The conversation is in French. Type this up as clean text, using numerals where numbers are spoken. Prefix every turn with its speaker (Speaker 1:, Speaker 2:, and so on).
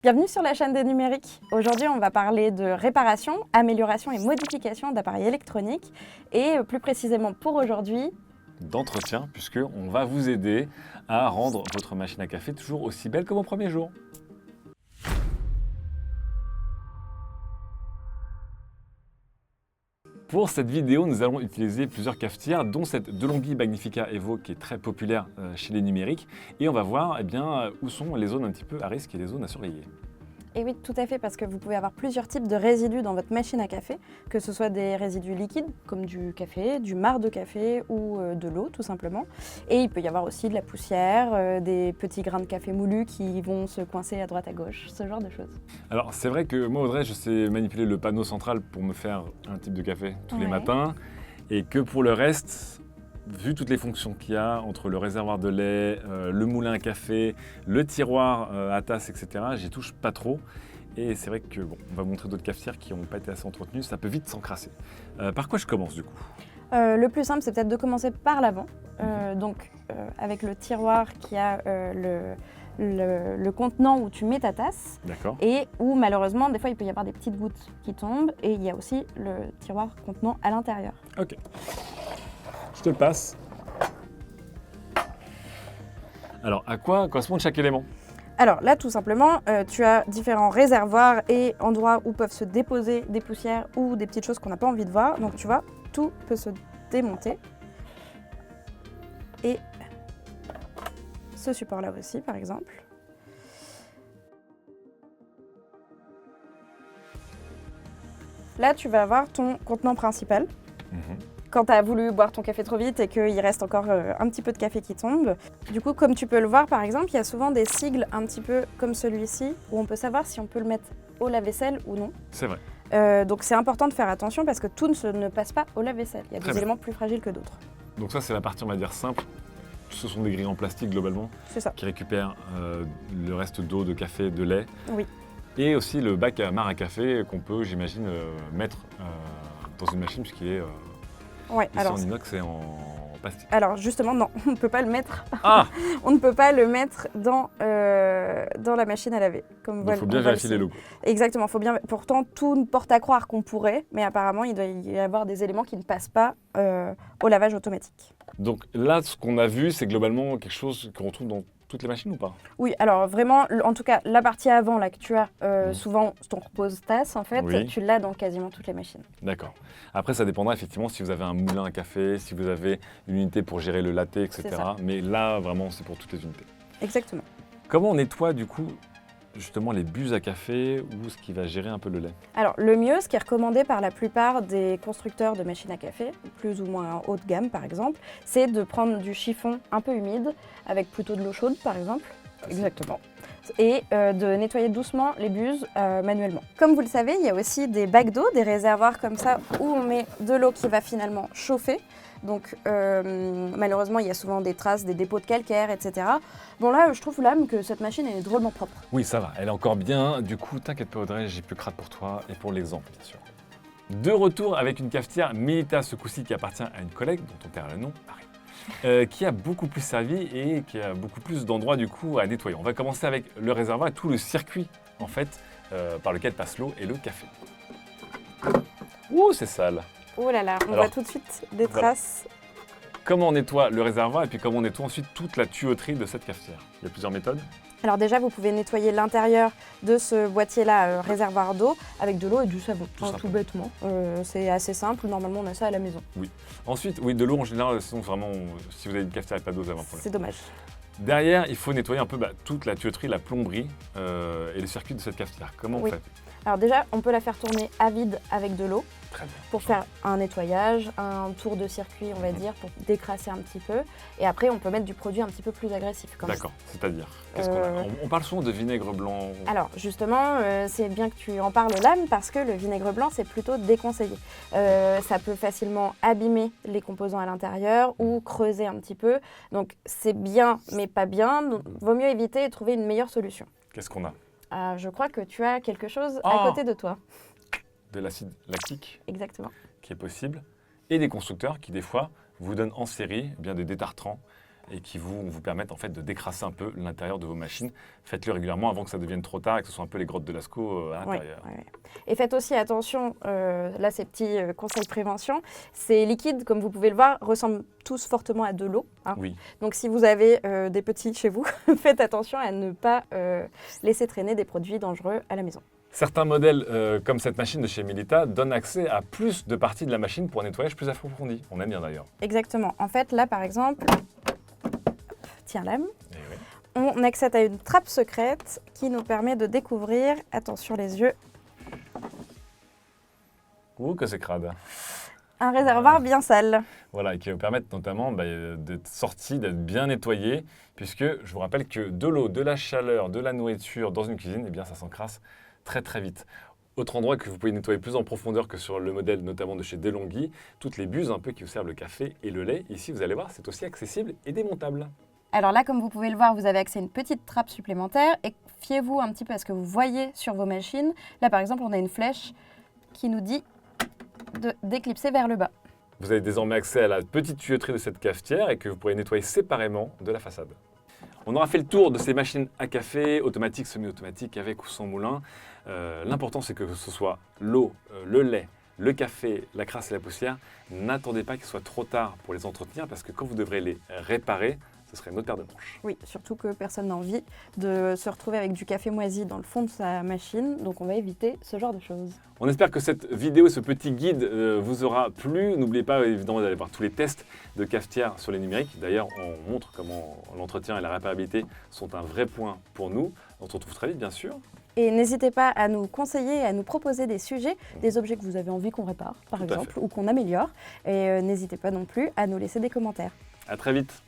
Speaker 1: Bienvenue sur la chaîne des numériques. Aujourd'hui, on va parler de réparation, amélioration et modification d'appareils électroniques et plus précisément pour aujourd'hui,
Speaker 2: d'entretien, puisqu'on va vous aider à rendre votre machine à café toujours aussi belle que vos premiers jours. Pour cette vidéo, nous allons utiliser plusieurs cafetières, dont cette DeLonghi Magnifica Evo qui est très populaire chez les numériques. Et on va voir où sont les zones un petit peu à risque et les zones à surveiller.
Speaker 1: Et oui, tout à fait, parce que vous pouvez avoir plusieurs types de résidus dans votre machine à café, que ce soit des résidus liquides, comme du café, du marc de café ou de l'eau, tout simplement. Et il peut y avoir aussi de la poussière, des petits grains de café moulus qui vont se coincer à droite à gauche, ce genre de choses.
Speaker 2: Alors c'est vrai que moi, Audrey, je sais manipuler le panneau central pour me faire un type de café tous les matins, et que pour le reste, vu toutes les fonctions qu'il y a entre le réservoir de lait, le moulin à café, le tiroir à tasse, etc., j'y touche pas trop. Et c'est vrai que, on va montrer d'autres cafetières qui n'ont pas été assez entretenues, ça peut vite s'encrasser. Par quoi je commence du coup ?
Speaker 1: Le plus simple, c'est peut-être de commencer par l'avant. Avec le tiroir qui a le contenant où tu mets ta tasse.
Speaker 2: D'accord.
Speaker 1: Et où malheureusement, des fois, il peut y avoir des petites gouttes qui tombent. Et il y a aussi le tiroir contenant à l'intérieur.
Speaker 2: Ok. Je te le passe. Alors, à quoi correspond chaque élément ?
Speaker 1: Alors là, tout simplement, tu as différents réservoirs et endroits où peuvent se déposer des poussières ou des petites choses qu'on n'a pas envie de voir. Donc tu vois, tout peut se démonter. Et ce support-là aussi, par exemple. Là, tu vas avoir ton contenant principal. Quand tu as voulu boire ton café trop vite et qu'il reste encore un petit peu de café qui tombe. Du coup, comme tu peux le voir, par exemple, il y a souvent des sigles un petit peu comme celui-ci, où on peut savoir si on peut le mettre au lave-vaisselle ou non.
Speaker 2: C'est vrai.
Speaker 1: Donc c'est important de faire attention parce que tout ne passe pas au lave-vaisselle. Il y a des éléments plus fragiles que d'autres.
Speaker 2: Donc ça, c'est la partie, on va dire, simple. Ce sont des grilles en plastique, globalement,
Speaker 1: C'est ça.
Speaker 2: qui récupèrent le reste d'eau, de café, de lait.
Speaker 1: Oui.
Speaker 2: Et aussi le bac à marc à café qu'on peut, j'imagine, mettre dans une machine, puisqu'il est en inox et en plastique.
Speaker 1: Alors justement, non, on ne peut pas le mettre.
Speaker 2: Ah
Speaker 1: On ne peut pas le mettre dans la machine à laver.
Speaker 2: Il faut bien vérifier les logos.
Speaker 1: Exactement, faut bien. Pourtant, tout porte à croire qu'on pourrait, mais apparemment, il doit y avoir des éléments qui ne passent pas au lavage automatique.
Speaker 2: Donc là, ce qu'on a vu, c'est globalement quelque chose qu'on retrouve dans toutes les machines ou pas ?
Speaker 1: Oui, alors vraiment, en tout cas, la partie avant là que tu as, souvent ton repose-tasse, en fait,
Speaker 2: Oui.
Speaker 1: tu l'as dans quasiment toutes les machines.
Speaker 2: D'accord. Après, ça dépendra effectivement si vous avez un moulin à café, si vous avez une unité pour gérer le latte, etc.
Speaker 1: C'est ça.
Speaker 2: Mais là, vraiment, c'est pour toutes les unités.
Speaker 1: Exactement.
Speaker 2: Comment on nettoie du coup justement les buses à café ou ce qui va gérer un peu le lait ?
Speaker 1: Alors le mieux, ce qui est recommandé par la plupart des constructeurs de machines à café, plus ou moins haut de gamme par exemple, c'est de prendre du chiffon un peu humide, avec plutôt de l'eau chaude par exemple. Exactement. Et de nettoyer doucement les buses manuellement. Comme vous le savez, il y a aussi des bacs d'eau, des réservoirs comme ça, où on met de l'eau qui va finalement chauffer. Donc malheureusement, il y a souvent des traces, des dépôts de calcaire, etc. Bon là, je trouve l'âme que cette machine est drôlement propre.
Speaker 2: Oui, ça va, elle est encore bien. Du coup, t'inquiète pas Audrey, j'ai plus crade pour toi et pour l'exemple, bien sûr. De retour avec une cafetière Milita, ce coup-ci qui appartient à une collègue, dont on perd le nom, Marie, qui a beaucoup plus servi et qui a beaucoup plus d'endroits du coup à nettoyer. On va commencer avec le réservoir et tout le circuit en fait par lequel passe l'eau et le café. Ouh, c'est sale.
Speaker 1: Oh là là, on
Speaker 2: Alors,
Speaker 1: voit tout de suite des traces.
Speaker 2: Comment on nettoie le réservoir et puis comment on nettoie ensuite toute la tuyauterie de cette cafetière ? Il y a plusieurs méthodes.
Speaker 1: Alors déjà, vous pouvez nettoyer l'intérieur de ce boîtier-là, réservoir d'eau, avec de l'eau et du savon, tout bêtement. C'est assez simple, normalement on a ça à la maison.
Speaker 2: Oui. Ensuite, oui, de l'eau en général, sinon vraiment, si vous avez une cafetière avec pas d'eau, ça va un problème.
Speaker 1: C'est dommage.
Speaker 2: Derrière, il faut nettoyer un peu toute la tuyauterie, la plomberie et le circuit de cette cafetière. Comment on fait ?
Speaker 1: Alors déjà, on peut la faire tourner à vide avec de l'eau.
Speaker 2: Très bien.
Speaker 1: Pour faire un nettoyage, un tour de circuit, on va dire, pour décrasser un petit peu. Et après, on peut mettre du produit un petit peu plus agressif.
Speaker 2: D'accord, c'est-à-dire qu'est-ce qu'on a ? On parle souvent de vinaigre blanc.
Speaker 1: Alors, justement, c'est bien que tu en parles là, parce que le vinaigre blanc, c'est plutôt déconseillé. Ça peut facilement abîmer les composants à l'intérieur ou creuser un petit peu. Donc, c'est bien, mais pas bien. Donc, vaut mieux éviter et trouver une meilleure solution.
Speaker 2: Qu'est-ce qu'on a ?
Speaker 1: Je crois que tu as quelque chose à côté de toi.
Speaker 2: De l'acide lactique.
Speaker 1: Exactement.
Speaker 2: Qui est possible. Et des constructeurs qui, des fois, vous donnent en série des détartrants et qui vous permettent en fait de décrasser un peu l'intérieur de vos machines. Faites-le régulièrement avant que ça devienne trop tard et que ce soit un peu les grottes de Lascaux à l'intérieur.
Speaker 1: Ouais. Et faites aussi attention, là ces petits conseils prévention, ces liquides, comme vous pouvez le voir, ressemblent tous fortement à de l'eau. Hein.
Speaker 2: Oui.
Speaker 1: Donc si vous avez des petits chez vous, faites attention à ne pas laisser traîner des produits dangereux à la maison.
Speaker 2: Certains modèles, comme cette machine de chez Melita, donnent accès à plus de parties de la machine pour un nettoyage plus approfondi. On aime bien d'ailleurs.
Speaker 1: Exactement. En fait, là par exemple, tiens l'âme.
Speaker 2: Eh oui.
Speaker 1: On accède à une trappe secrète qui nous permet de découvrir, attention les yeux,
Speaker 2: Ouh, que c'est crade.
Speaker 1: un réservoir bien sale.
Speaker 2: Voilà, et qui va vous permettre notamment d'être sorti, d'être bien nettoyé, puisque je vous rappelle que de l'eau, de la chaleur, de la nourriture dans une cuisine, eh bien ça s'encrasse très très vite. Autre endroit que vous pouvez nettoyer plus en profondeur que sur le modèle notamment de chez Delonghi, toutes les buses un peu qui vous servent le café et le lait. Ici, vous allez voir, c'est aussi accessible et démontable.
Speaker 1: Alors là, comme vous pouvez le voir, vous avez accès à une petite trappe supplémentaire et fiez-vous un petit peu à ce que vous voyez sur vos machines. Là, par exemple, on a une flèche qui nous dit de d'éclipser vers le bas.
Speaker 2: Vous avez désormais accès à la petite tuyauterie de cette cafetière et que vous pourrez nettoyer séparément de la façade. On aura fait le tour de ces machines à café, automatiques, semi-automatiques, avec ou sans moulin. L'important, c'est que ce soit l'eau, le lait, le café, la crasse et la poussière. N'attendez pas qu'il soit trop tard pour les entretenir parce que quand vous devrez les réparer, ce serait une paire de manches.
Speaker 1: Oui, surtout que personne n'a envie de se retrouver avec du café moisi dans le fond de sa machine, donc on va éviter ce genre de choses.
Speaker 2: On espère que cette vidéo, ce petit guide vous aura plu. N'oubliez pas évidemment d'aller voir tous les tests de cafetière sur les numériques. D'ailleurs, on montre comment l'entretien et la réparabilité sont un vrai point pour nous. On se retrouve très vite, bien sûr.
Speaker 1: Et n'hésitez pas à nous conseiller, à nous proposer des sujets, des objets que vous avez envie qu'on répare, par exemple, ou qu'on améliore. Et n'hésitez pas non plus à nous laisser des commentaires.
Speaker 2: À très vite.